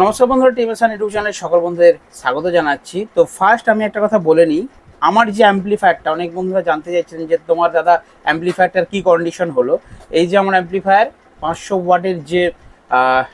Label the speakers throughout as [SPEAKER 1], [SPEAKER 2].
[SPEAKER 1] নমস্কার বন্ধুরা, টিএমএসআন ইউটিউব চ্যানেলে সকল বন্ধুদের স্বাগত জানাচ্ছি। তো ফার্স্ট আমি একটা কথা বলে নিই, আমার যে অ্যাম্পলিফায়ারটা, অনেক বন্ধুরা জানতে চাইছেন যে তোমার দাদা অ্যাম্পলিফায়ারটার কী কন্ডিশন হলো। এই যে আমার অ্যাম্পলিফায়ার 500 ওয়াটের যে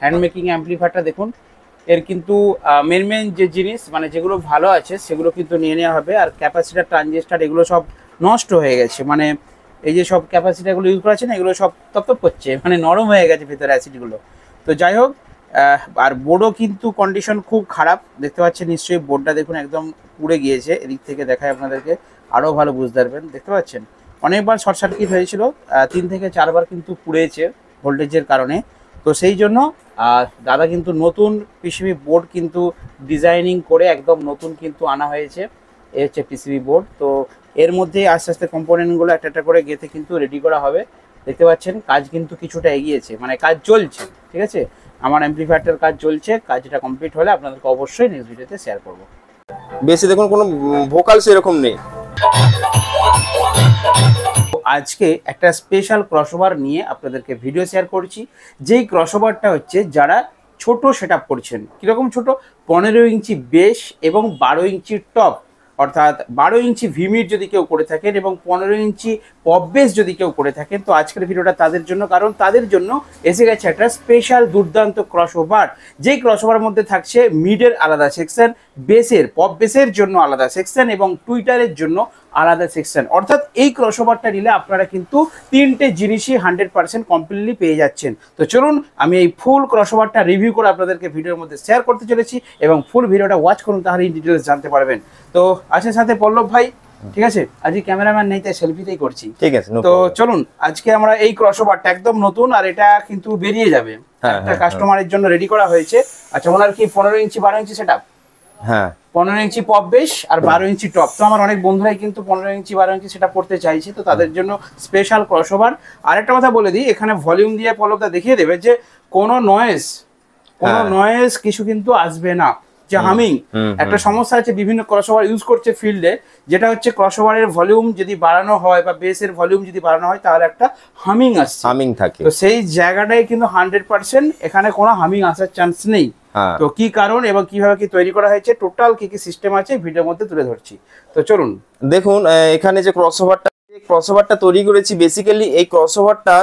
[SPEAKER 1] হ্যান্ডমেকিং অ্যাম্পলিফায়ারটা দেখুন, এর কিন্তু মেন যে জিনিস মানে যেগুলো ভালো আছে সেগুলো কিন্তু নিয়ে নেওয়া হবে। আর ক্যাপাসিটার, ট্রানজিস্টার এগুলো সব নষ্ট হয়ে গেছে, মানে এই যে সব ক্যাপাসিটারগুলো ইউজ করা আছে না, এগুলো সব তপ করছে, মানে নরম হয়ে গেছে ভেতরে অ্যাসিডগুলো। তো যাই হোক, আর বোর্ডও কিন্তু কন্ডিশন খুব খারাপ, দেখতে পাচ্ছেন নিশ্চয়ই। বোর্ডটা দেখুন একদম পুড়ে গিয়েছে, এদিক থেকে দেখায় আপনাদেরকে আরও ভালো বুঝতে পারবেন। দেখতে পাচ্ছেন অনেকবার শর্ট সার্কিট হয়েছিল, 3 থেকে 4 বার কিন্তু পুড়েছে ভোল্টেজের কারণে। তো সেই জন্য দাদা কিন্তু নতুন পিসিবি বোর্ড কিন্তু ডিজাইনিং করে একদম নতুন কিন্তু আনা হয়েছে। এ হচ্ছে পিসিবি বোর্ড। তো এর মধ্যে আস্তে আস্তে কম্পোনেন্টগুলো একটা একটা করে গেঁথে কিন্তু রেডি করা হবে। দেখতে পাচ্ছেন কাজ কিন্তু কিছুটা এগিয়েছে, মানে কাজ চলছে, ঠিক আছে। আমার অ্যাম্পলিফায়ারটার কাজ চলছে, কাজটা কমপ্লিট হলে আপনাদেরকে অবশ্যই নেক্সট ভিডিওতে শেয়ার করব।
[SPEAKER 2] বেশি দেখুন কোনো ভোকালস এরকম নেই।
[SPEAKER 1] আজকে একটা স্পেশাল ক্রসওভার নিয়ে আপনাদেরকে ভিডিও শেয়ার করছি। যেই ক্রসওভারটা হচ্ছে যারা ছোট সেটআপ করছেন, কীরকম ছোট, 15 ইঞ্চি বেস এবং 12 ইঞ্চি টপ, অর্থাৎ 12 ইঞ্চি ভিমিড যদি কেউ করে থাকেন এবং 15 ইঞ্চি পপ বেস যদি কেউ করে থাকেন, তো আজকের ভিডিওটা তাদের জন্য। কারণ তাদের জন্য এসে গেছে একটা স্পেশাল দুর্দান্ত ক্রসওভার। যেই ক্রসওভারের মধ্যে থাকছে মিডের আলাদা সেকশন, বেসের পপ বেসের জন্য আলাদা সেকশন এবং টুইটারের জন্য আলাদা সেকশন। অর্থাৎ এই ক্রসওভারটা নিলে আপনারা কিন্তু 3টে জিনিসই 100% কমপ্লিটলি পেয়ে যাচ্ছেন। তো চলুন আমি এই ফুল ক্রসওভারটা রিভিউ করে আপনাদেরকে ভিডিওর মধ্যে শেয়ার করতে চলেছি এবং ফুল ভিডিওটা ওয়াচ করুন, তাহলে এই ডিটেলস জানতে পারবেন। তো আছে সাথে পল্লব ভাই, ঠিক আছে। আজকে ক্যামেরাম্যান নেই, তাই সেলফিতেই করছি, ঠিক আছে। তো চলুন আজকে আমরা এই ক্রসওভারটা একদম নতুন, আর এটা কিন্তু বেরিয়ে যাবে, একটা কাস্টমারের জন্য রেডি করা হয়েছে। আচ্ছা, ওনার কি 15 ইঞ্চি 12 ইঞ্চি সেটআপ? হ্যাঁ, 15 ইঞ্চি পপ বেস আর 12 ইঞ্চি টপ। তো আমার অনেক বন্ধুরাই কিন্তু 15 ইঞ্চি 12 ইঞ্চি সেটআপ করতে চাইছে, তো তাদের জন্য স্পেশাল ক্রসওভার। আরেকটা কথা বলে দিই, এখানে ভলিউম দিয়ে পল্লবটা দেখিয়ে দেবে যে কোনো নয়েজ কিছু কিন্তু আসবে না। যে হামিং একটা সমস্যা আছে বিভিন্ন ক্রসওভার ইউজ করছে ফিল্ডে, যেটা হচ্ছে ক্রসওভারের ভলিউম যদি বাড়ানো হয় বা বেসের ভলিউম যদি বাড়ানো হয় তাহলে একটা হামিং আসছে, হামিং থাকে। তো সেই জায়গাটাই কিন্তু 100% এখানে কোনো হামিং আসার চান্স নেই। তো কি কারণ এবং কিভাবে কি তৈরি করা হয়েছে, টোটাল কি কি সিস্টেম আছে ভিডিওর মধ্যে তুলে ধরছি। তো চলুন দেখুন,
[SPEAKER 2] এখানে যে ক্রসওভারটা তৈরি করেছি, বেসিক্যালি এই ক্রসওভারটা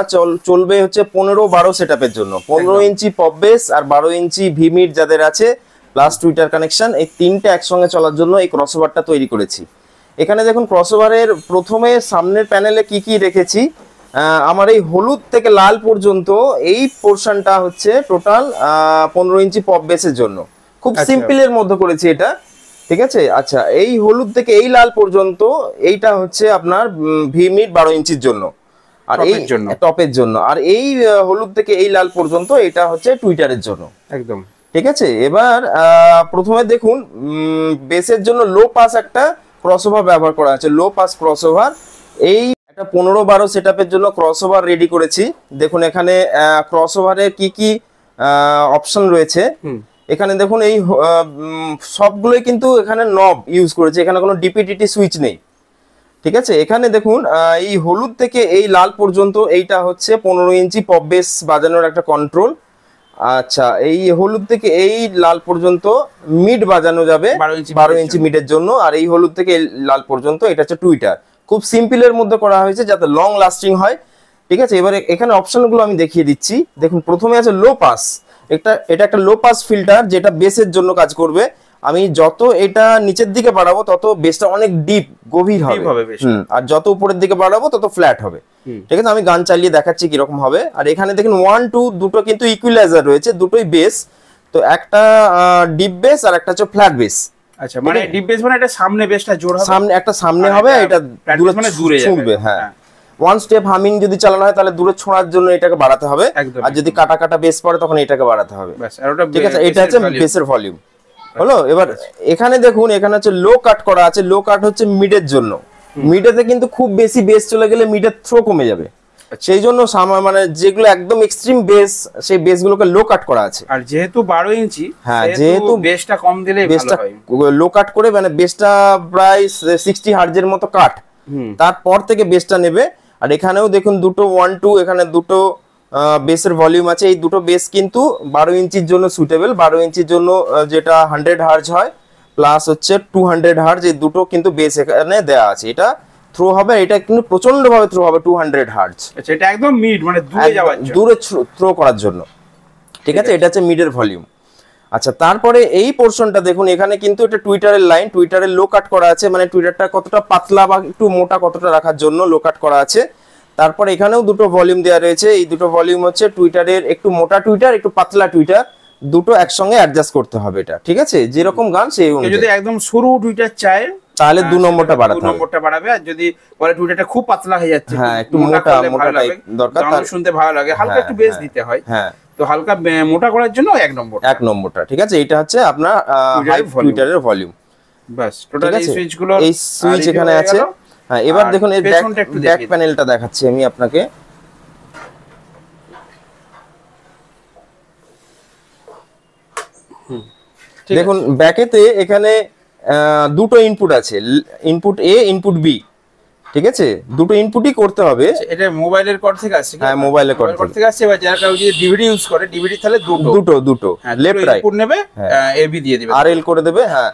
[SPEAKER 2] চলবে হচ্ছে 15-12 সেটআপের জন্য। 15 ইঞ্চি পপ বেস আর 12 ইঞ্চি ভিমিড যাদের আছে প্লাস টুইটার কানেকশন, এই 3টে একসঙ্গে চলার জন্য এই ক্রসওভারটা তৈরি করেছি। এখানে দেখুন ক্রসওভারের প্রথমে সামনের প্যানেলে কি কি রেখেছি। আমার এই হলুদ থেকে লাল পর্যন্ত এই পোর্শনটা হচ্ছে টোটাল 15 ইঞ্চি পপ বেসের জন্য। খুব সিম্পলের মধ্যে করেছি এটা, ঠিক আছে। আচ্ছা, এই হলুদ থেকে এই লাল পর্যন্ত এইটা হচ্ছে আপনার ভিমিড 12 ইঞ্চির জন্য আর এই টপের জন্য। আর এই হলুদ থেকে এই লাল পর্যন্ত এটা হচ্ছে টুইটারের জন্য, একদম ঠিক আছে। এবার প্রথমে দেখুন বেসের জন্য লো পাস একটা ক্রসওভার ব্যবহার করা আছে, লো পাস ক্রসওভার। এই একটা 15-12 সেটআপের জন্য ক্রসওভার রেডি করেছি। দেখুন এখানে ক্রসওভারের কি কি অপশন রয়েছে। এখানে দেখুন এই সবগুলোই কিন্তু এখানে নব ইউজ করেছে, এখানে কোনো ডিপিটিটি সুইচ নেই, ঠিক আছে। এখানে দেখুন এই হলুদ থেকে এই লাল পর্যন্ত এইটা হচ্ছে 15 ইঞ্চি পপ বেস বাজানোর একটা কন্ট্রোল। আচ্ছা, এই হলুদ থেকে এই লাল পর্যন্ত মিড বাজানো যাবে 12 ইঞ্চি মিডের জন্য। আর এই হলুদ থেকে লাল পর্যন্ত এটা হচ্ছে টুইটার। খুব সিম্পলের মধ্যে করা হয়েছে যাতে লং লাস্টিং হয়, ঠিক আছে। এবারে এখানে অপশনগুলো আমি দেখিয়ে দিচ্ছি। দেখুন প্রথমে আছে লো পাস। এটা একটা লো পাস ফিল্টার যেটা বেসের জন্য কাজ করবে। আমি যত এটা নিচের দিকে বাড়াবো তত বেসটা অনেক ডিপ গভীর হবে, আর যত উপরের দিকে বাড়াবো তত ফ্ল্যাট হবে, ঠিক আছে। আমি গান চালিয়ে দেখাচ্ছি কিরকম হবে। আর এখানে দেখুন 1, 2 দুটো কিন্তু ইকুয়ালাইজার রয়েছে, দুটোই বেস। তো একটা ডিপ বেস আর একটা হচ্ছে ফ্ল্যাট বেস।
[SPEAKER 1] আচ্ছা, মানে ডিপ বেস মানে এটা সামনে বেসটা জোর হবে,
[SPEAKER 2] সামনে একটা সামনে হবে, এটা দূরে মানে দূরে ছুঁড়বে। হ্যাঁ, ওয়ান স্টেপ হামিং যদি চালানো হয় তাহলে দূরে ছোঁড়ার জন্য এটাকে বাড়াতে হবে, আর যদি কাটা কাটা বেস পড়ে তখন এটাকে বাড়াতে হবে, ঠিক আছে। এটা হচ্ছে বেসের ভলিউম হলো। এবার এখানে দেখুন এখানে হচ্ছে লো কাট করা আছে। লো কাট হচ্ছে মিডের জন্য। মিডেতে কিন্তু খুব বেশি বেস চলে গেলে মিডের থ্রো কমে যাবে, সেই জন্য মানে যেগুলো একদম এক্সট্রিম বেস সেই বেসগুলোকে লো কাট করা আছে।
[SPEAKER 1] আর যেহেতু 12 ইঞ্চি, হ্যাঁ, যেহেতু বেসটা কম দিলে
[SPEAKER 2] বেসটা লো কাট করে, মানে বেসটা প্রায় 60 হার্জের মতো কাট, তারপর থেকে বেসটা নেবে। আর এখানেও দেখুন দুটো 1, 2, এখানে দুটো বেসের ভলিউম আছে। এই দুটো বেস কিন্তু 12 ইঞ্চির জন্য সুটেবল। 12 ইঞ্চির জন্য যেটা 100 হার্জ হয় প্লাস হচ্ছে 200 হার্জ, এই দুটো কিন্তু বেস এখানে দেওয়া আছে। এটা থ্রো হবে, এটা কিন্তু প্রচন্ড ভাবে থ্রো হবে 200 হার্জ।
[SPEAKER 1] আচ্ছা, এটা একদম মিড মানে দূরে যাওয়ার জন্য,
[SPEAKER 2] দূরে থ্রো করার জন্য, ঠিক আছে। এটা হচ্ছে মিডের ভলিউম। আচ্ছা, তারপরে এই পোরশনটা দেখুন, এখানে কিন্তু এটা টুইটারের লাইন, টুইটারের লো কাট করা আছে, মানে টুইটারটা কতটা পাতলা বা একটু মোটা কতটা রাখার জন্য লো কাট করা আছে। তারপরে এখানেও দুটো ভলিউম দেওয়া রয়েছে। এই দুটো ভলিউম হচ্ছে টুইটারের একটু মোটা টুইটার, একটু পাতলা টুইটার, দুটো একসঙ্গে অ্যাডজাস্ট করতে হবে এটা, ঠিক আছে। যেরকম গান সেই অনুযায়ী।
[SPEAKER 1] যদি একদম সরু টুইটার চায়
[SPEAKER 2] তাহলে 2 নম্বরটা বাড়াতে হবে,
[SPEAKER 1] 2 নম্বরটা বাড়াবে। আর যদি বলে টুইটারটা খুব পাতলা হয়ে যাচ্ছে,
[SPEAKER 2] হ্যাঁ একটু মোটা টাইপ দরকার,
[SPEAKER 1] তার শুনতে ভালো লাগে, হালকা একটু বেস দিতে হয়,
[SPEAKER 2] হ্যাঁ
[SPEAKER 1] তো হালকা মোটা করার জন্য 1 নম্বরটা,
[SPEAKER 2] ঠিক আছে। এটা হচ্ছে আপনার টুইটারের ভলিউম।
[SPEAKER 1] বাস টোটাল এই সুইচগুলো,
[SPEAKER 2] এই সুইচ এখানে আছে। হ্যাঁ, এবার দেখুন এর ব্যাক প্যানেলটা দেখাচ্ছি আমি আপনাকে। দেখুন ব্যাকেতে এখানে দুটো ইনপুট আছে, ইনপুট এ ইনপুট বি, ঠিক আছে। দুটো ইনপুটই করতে হবে।
[SPEAKER 1] এটা মোবাইলের কর্ড থেকে আসছে,
[SPEAKER 2] হ্যাঁ মোবাইলের কর্ড
[SPEAKER 1] থেকে আসছে। এবার যারা কেউ যদি ডিভিডি ইউজ করে, ডিভিডি তাহলে দুটো
[SPEAKER 2] লেফট রাইট
[SPEAKER 1] ইনপুট নেবে, এবি দিয়ে দিবে,
[SPEAKER 2] আরএল করে দেবে, হ্যাঁ।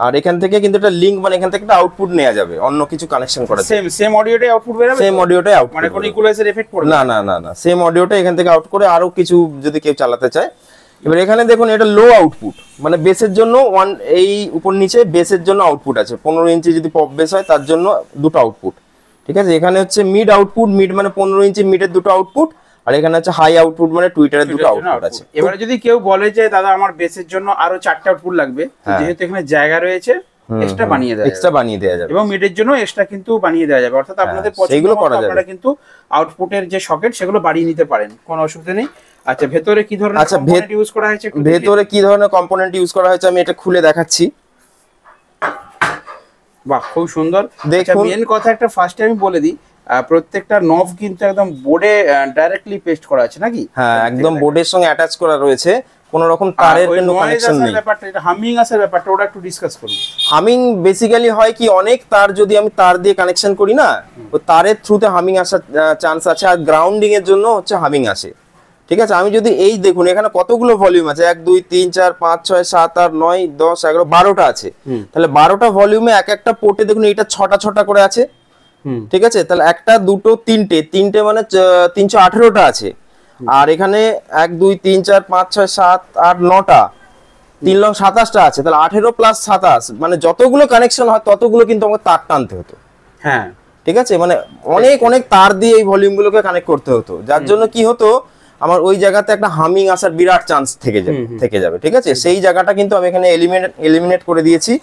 [SPEAKER 2] আর এখান থেকে কিন্তু একটা লিংক, মানে এখান থেকে একটা আউটপুট নেওয়া যাবে, অন্য কিছু কানেকশন করা যাবে।
[SPEAKER 1] সেম অডিওটাই আউটপুট বের হবে,
[SPEAKER 2] সেম অডিওটাই আউটপুট,
[SPEAKER 1] মানে কোনো ইকুয়ালাইজার এফেক্ট পড়বে
[SPEAKER 2] না, সেম অডিওটা এখান থেকে আউট করে আরো কিছু যদি কেউ চালাতে চায়। এবার এখানে দেখুন এটা লো আউটপুট, মানে বেসের জন্য এই উপর নিচে বেসের জন্য আউটপুট আছে। 15 ইঞ্চি যদি পপ বেস হয় তার জন্য দুটো আউটপুট, ঠিক আছে। এখানে হচ্ছে মিড আউটপুট, মিড মানে 15 ইঞ্চি মিডের দুটো আউটপুট, আর এখানে হচ্ছে হাই আউটপুট মানে টুইটারের দুটো আউটপুট আছে।
[SPEAKER 1] এবারে যদি কেউ বলে যে দাদা আমার বেসের জন্য আরো 4টা আউটপুট লাগবে, যেহেতু এখানে জায়গা রয়েছে, এক্সট্রা বানিয়ে দেওয়া যাবে, এবং মিডের জন্য এক্সট্রা কিন্তু বানিয়ে দেওয়া যাবে। অর্থাৎ আপনাদের পছন্দ মতো আপনারা কিন্তু আউটপুটের যে সকেট সেগুলো বাড়িয়ে নিতে পারেন, কোনো অসুবিধা নেই। আচ্ছা, ভেতরে কি ধরনের কম্পোনেন্ট ইউজ করা হয়েছে?
[SPEAKER 2] ভেতরে কি ধরনের কম্পোনেন্ট ইউজ করা হয়েছে আমি এটা খুলে দেখাচ্ছি।
[SPEAKER 1] বাহ, খুব সুন্দর। দেখুন মেন কথা একটা ফার্স্টে আমি বলে দিই, প্রত্যেকটা নব কিন্তু একদম বোর্ডে ডাইরেক্টলি পেস্ট করা আছে নাকি?
[SPEAKER 2] হ্যাঁ, একদম বোর্ডের সঙ্গে অ্যাটাচ করা রয়েছে, কোনো রকম তারের কোনো কানেকশন নেই।
[SPEAKER 1] ব্যাপারটা, এটা হামিং আসার ব্যাপারটা, ওটা একটু ডিসকাস করুন।
[SPEAKER 2] হামিং বেসিক্যালি হয় কি, অনেক তার যদি আমি তার দিয়ে কানেকশন করি না, তো তারের থ্রুতে হামিং আসার চান্স আছে, আর গ্রাউন্ডিং এর জন্য হচ্ছে হামিং আসে, ঠিক আছে। আমি যদি এই দেখুন এখানে কতগুলো ভলিউম আছে, 1 2 3 4 5 6 7 8 9 10 11 12টা আছে। তাহলে 12টা ভলিউমে এক একটা পোর্টে দেখুন এইটা 6টা করে আছে, ঠিক আছে। তাহলে একটা দুটো তিনটে মানে 318টা আছে। আর এখানে 1 2 3 4 5 6 7 8 9টা, 3 লং 27টা আছে। তাহলে 18 প্লাস 27 মানে যতগুলো কানেকশন হয় ততগুলো কিন্তু আমাকে তার টানতে হতো,
[SPEAKER 1] হ্যাঁ,
[SPEAKER 2] ঠিক আছে। মানে অনেক তার দিয়ে এই ভলিউমগুলোকে কানেক্ট করতে হতো, যার জন্য কি হতো আমার ওই জায়গাতে একটা হামিং আসার বিরাট চান্স থেকে যাবে, ঠিক আছে। সেই জায়গাটা কিন্তু আমি এখানে এলিমিনেট করে দিয়েছি।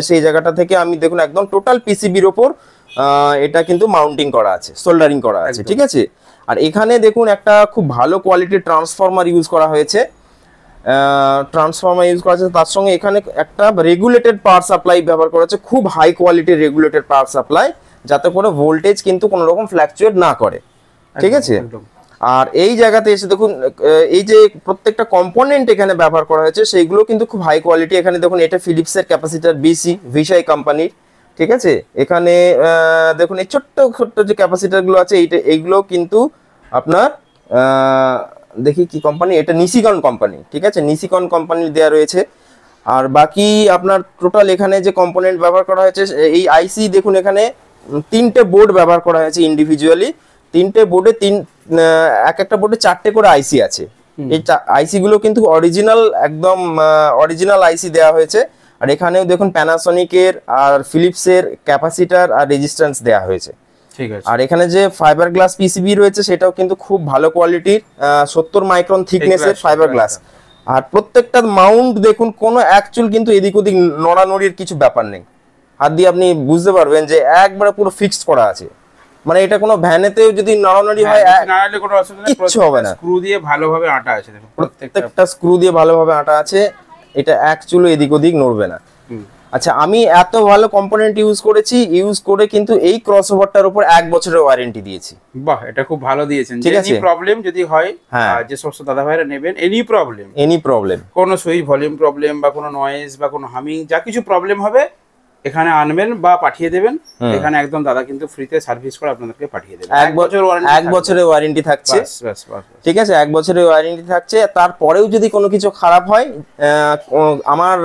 [SPEAKER 2] সেই জায়গাটা থেকে আমি দেখুন একদম টোটাল পিসিবির ওপর এটা কিন্তু মাউন্টিং করা আছে, সোল্ডারিং করা আছে, ঠিক আছে। আর এখানে দেখুন একটা খুব ভালো কোয়ালিটির ট্রান্সফরমার ইউজ করা হয়েছে, তার সঙ্গে এখানে একটা রেগুলেটেড পাওয়ার সাপ্লাই ব্যবহার করা হয়েছে, খুব হাই কোয়ালিটির রেগুলেটেড পাওয়ার সাপ্লাই, যাতে করে ভোল্টেজ কিন্তু কোনো রকম ফ্ল্যাকচুয়েট না করে, ঠিক আছে। আর এই জায়গাতে এসে দেখুন এই যে প্রত্যেকটা কম্পোনেন্ট এখানে ব্যবহার করা হয়েছে সেইগুলো কিন্তু খুব হাই কোয়ালিটি। এখানে দেখুন এটা ফিলিপসের ক্যাপাসিটার বিসি ভিশাই কোম্পানির, ঠিক আছে। এখানে দেখুন এই ছোট্ট যে ক্যাপাসিটারগুলো আছে এইগুলো কিন্তু আপনার দেখি কি কোম্পানি, এটা নিসিকন কোম্পানি, ঠিক আছে, নিসিকন কোম্পানির দেওয়া রয়েছে। আর বাকি আপনার টোটাল এখানে যে কম্পোনেন্ট ব্যবহার করা হয়েছে, এই আইসি দেখুন এখানে 3টে বোর্ড ব্যবহার করা হয়েছে ইন্ডিভিজুয়ালি, 3টে বোর্ডে একটা বোর্ডে 4টে করে আইসি আছে। এই আইসি গুলো কিন্তু অরিজিনাল, একদম অরিজিনাল আইসি দেওয়া হয়েছে। আর এখানেও দেখুন প্যানাসনিকের আর ফিলিপসের ক্যাপাসিটার আর রেজিস্ট্যান্স দেওয়া হয়েছে,
[SPEAKER 1] ঠিক আছে।
[SPEAKER 2] আর এখানে যে ফাইবার গ্লাস পিসিবি রয়েছে সেটাও কিন্তু খুব ভালো কোয়ালিটির, 70 মাইক্রন থিকনেসের ফাইবার গ্লাস। আর প্রত্যেকটা মাউন্ট দেখুন কোনো অ্যাকচুয়াল কিন্তু এদিক ওদিক নড়ানড়ির কিছু ব্যাপার নেই, হাত দিয়ে আপনি বুঝতে পারবেন যে একবারে পুরো ফিক্সড করা আছে। মানে এটা কোনো ভ্যানেতেও যদি নড়ানড়ি হয়
[SPEAKER 1] নাড়ালে কোনো অসুবিধা নেই,
[SPEAKER 2] কিচ্ছু হবে না।
[SPEAKER 1] স্ক্রু দিয়ে ভালোভাবে আটা আছে, দেখুন
[SPEAKER 2] প্রত্যেকটা স্ক্রু দিয়ে ভালোভাবে আটা আছে, এটা অ্যাকচুয়ালি এদিক ওদিক নড়বে না। আচ্ছা, আমি এত ভালো কম্পোনেন্ট ইউজ করে কিন্তু এই ক্রসওভারটার উপর 1 বছরের ওয়ারেন্টি দিয়েছি।
[SPEAKER 1] বাহ, এটা খুব ভালো দিয়েছেন। এনি প্রবলেম যদি হয়, যে সমস্ত দাদা ভাইরা নেবেন, এনি প্রবলেম,
[SPEAKER 2] কোনো সুইচ
[SPEAKER 1] ভলিউম প্রবলেম বা কোনো নয়েজ বা কোনো হামিং, যা কিছু প্রবলেম হবে এখানে আনবেন বা পাঠিয়ে দেবেন, এখানে একদম দাদা কিন্তু ফ্রিতে সার্ভিস করে আপনাদেরকে পাঠিয়ে দেবে।
[SPEAKER 2] 1 বছরের ওয়ারেন্টি থাকছে। ঠিক আছে, 1 বছরের ওয়ারেন্টি থাকছে। তারপরেও যদি কোনো কিছু খারাপ হয়, আমার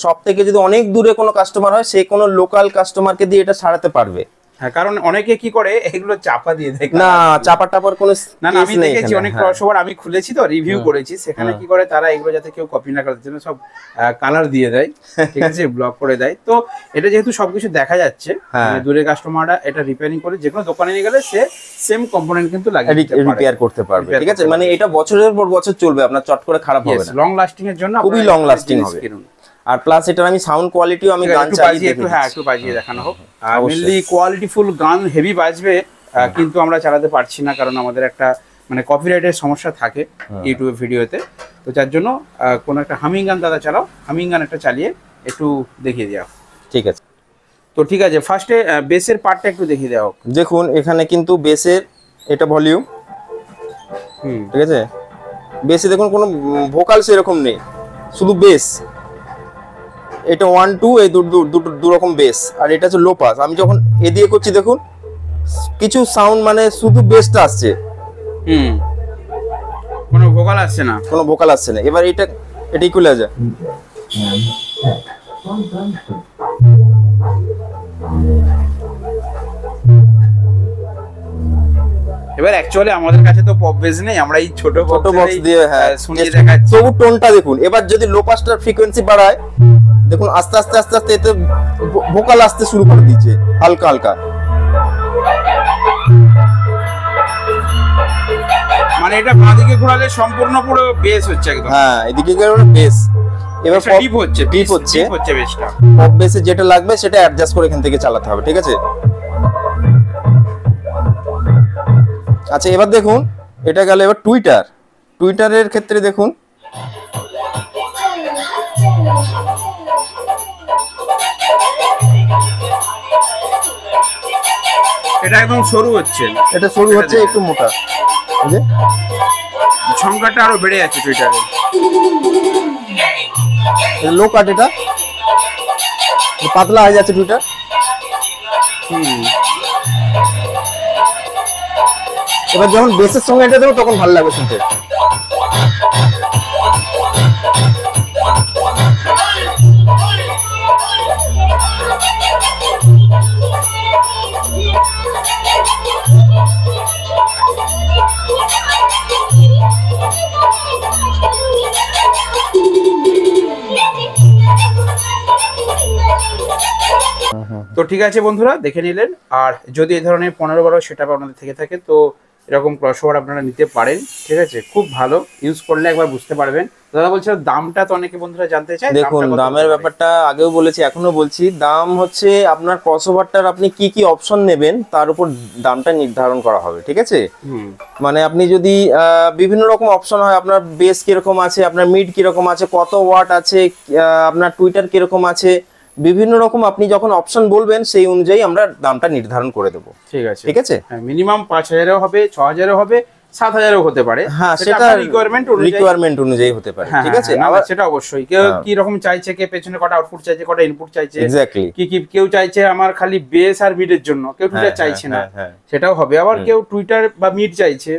[SPEAKER 2] শপ থেকে যদি অনেক দূরে কোনো কাস্টমার হয়, সে কোনো লোকাল কাস্টমারকে দিয়ে এটা সারাতে পারবে।
[SPEAKER 1] হ্যাঁ, কারণ অনেকে কি করে এগুলো চাপা দিয়ে দেয়।
[SPEAKER 2] না, চাপা টাপার কোনো
[SPEAKER 1] না, আমি দেখেছি অনেক ক্রসওভার আমি খুলেছি তো, রিভিউ করেছি, সেখানে কি করে তারা এগুলো যাতে কেউ কপি না করার জন্য সব কালার দিয়ে দেয়, ঠিক আছে, ব্লক করে দেয়। তো এটা যেহেতু সবকিছু দেখা যাচ্ছে, দূরের কাস্টমাররা এটা রিপেয়ারিং করে যে কোনো দোকানে নিয়ে গেলে সে সেম কম্পোনেন্ট কিন্তু লাগিয়ে
[SPEAKER 2] রিপেয়ার করতে পারবে। ঠিক আছে, মানে এটা বছরের পর বছর চলবে, আপনার চট করে খারাপ হবে না,
[SPEAKER 1] লং লাস্টিং এর জন্য
[SPEAKER 2] খুবই লং লাস্টিং হবে। আর প্লাস এটার আমি সাউন্ড কোয়ালিটিও আমি গান চালিয়ে
[SPEAKER 1] একটু একটু বাজিয়ে দেখানো হোক। মেইনলি কোয়ালিটিফুল গান হেভি বাজবে, কিন্তু আমরা চালাতে পারছি না কারণ আমাদের একটা মানে কপিরাইটের সমস্যা থাকে ইউটিউব ভিডিওতে। তো যার জন্য কোনো একটা হামিং গান দাদা চালাও, হামিং গান একটা চালিয়ে একটু দেখিয়ে দেওয়া।
[SPEAKER 2] ঠিক আছে,
[SPEAKER 1] তো ঠিক আছে, ফার্স্টে বেসের পার্টটা একটু দেখিয়ে দেওয়া হোক।
[SPEAKER 2] দেখুন এখানে কিন্তু বেসের এটা ভলিউম, ঠিক আছে, বেসে দেখুন কোনো ভোকাল সেরকম নেই, শুধু বেস। এটা 1 2 এই দু রকম বেস, আর এটা হচ্ছে লো পাস। আমি যখন এ দিয়ে করছি দেখুন কিছু সাউন্ড মানে শুধু বেসটা আসছে,
[SPEAKER 1] কোনো ভোকাল আসছে না,
[SPEAKER 2] কোনো ভোকাল আসছে না। এবার এটা ইকুয়ালাইজার,
[SPEAKER 1] এবার অ্যাকচুয়ালি আমাদের কাছে তো পপ বেস নেই, আমরা এই ছোট
[SPEAKER 2] বক্স দিয়ে
[SPEAKER 1] শুনিয়ে দেখাচ্ছি।
[SPEAKER 2] তবু টোনটা দেখুন। এবার যদি লো পাসটার ফ্রিকোয়েন্সি বাড়ায়, দেখুন আস্তে আস্তে আস্তে আস্তে এতে ভোকাল আসতে শুরু করে দিয়েছে হালকা হালকা,
[SPEAKER 1] মানে এটা বাঁ দিকে ঘোরালে সম্পূর্ণ পুরো বেস হচ্ছে একদম।
[SPEAKER 2] হ্যাঁ, এদিকে গেলে বেস। এবার
[SPEAKER 1] ডিপ হচ্ছে বেসটা।
[SPEAKER 2] পপ বেসে যেটা লাগবে সেটা অ্যাডজাস্ট করে এখান থেকে চালাতে হবে। ঠিক আছে, আচ্ছা এবার দেখুন এটা গেল। এবার টুইটারের ক্ষেত্রে দেখুন
[SPEAKER 1] এটা একদম সরু হচ্ছে,
[SPEAKER 2] এটা সরু হচ্ছে, একটু মোটা, যে
[SPEAKER 1] সংখ্যাটা আরো বেড়ে যাচ্ছে টুইটারে।
[SPEAKER 2] লো কাট, এটা পাতলা হয়ে যাচ্ছে টুইটার। এবার যখন বেসের সঙ্গে এটা দেবো তখন ভালো লাগবে শুনতে।
[SPEAKER 1] তো ঠিক আছে বন্ধুরা, দেখে নিলেন। আর যদি এই ধরনের 15-12 সেটআপ আপনাদের থেকে থাকে তো এরকম ক্রসওভার আপনারা নিতে পারেন। ঠিক আছে, খুব ভালো, ইউজ করলে একবার বুঝতে পারবেন। দাদা বলছিল দামটা তো অনেকে বন্ধুরা জানতে চায়।
[SPEAKER 2] দেখুন দামের ব্যাপারটা আগেও বলেছি, এখনো বলছি, দাম হচ্ছে আপনার ক্রসওভারটার আপনি কি কি অপশন নেবেন তার উপর দামটা নির্ধারণ করা হবে। ঠিক আছে, মানে আপনি যদি বিভিন্ন রকম অপশন হয়, আপনার বেস কিরকম আছে, আপনার মিড কিরকম আছে, কত ওয়াট আছে, আপনার টুইটার কিরকম আছে, বিভিন্ন রকম আপনি যখন অপশন বলবেন সেই অনুযায়ী আমরা দামটা নির্ধারণ করে দেবো।
[SPEAKER 1] ঠিক আছে,
[SPEAKER 2] ঠিক আছে,
[SPEAKER 1] মিনিমাম 5000 হবে, 6000 হবে, 7000 হতে পারে।
[SPEAKER 2] হ্যাঁ, সেটা রিকোয়ারমেন্ট অনুযায়ী হতে পারে। ঠিক আছে,
[SPEAKER 1] আবার সেটা অবশ্যই কেউ কি রকম চাইছে, কে পেছনে কটা আউটপুট চাইছে, কটা ইনপুট চাইছে,
[SPEAKER 2] এক্স্যাক্টলি
[SPEAKER 1] কি কেউ চাইছে আমার খালি বেস আর মিডের জন্য, কেউ টুইটার চাইছে না, সেটাও হবে। আবার কেউ টুইটার বা মিড চাইছে,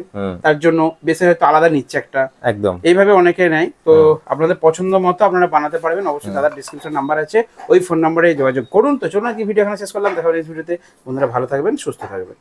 [SPEAKER 1] তার জন্য বেসের হয়তো আলাদা নিচ্ছে একটা, একদম এইভাবে অনেকে নেয়। তো আপনাদের পছন্দ মতো আপনারা বানাতে পারবেন। অবশ্যই দাদার ডেসক্রিপশন নাম্বার আছে, ওই ফোন নম্বরে যোগাযোগ করুন। তো চলুন আজকে ভিডিও এখানে শেষ করলাম, দেখা হবে নেক্সট ভিডিওতে। বন্ধুরা ভালো থাকবেন, সুস্থ থাকবেন।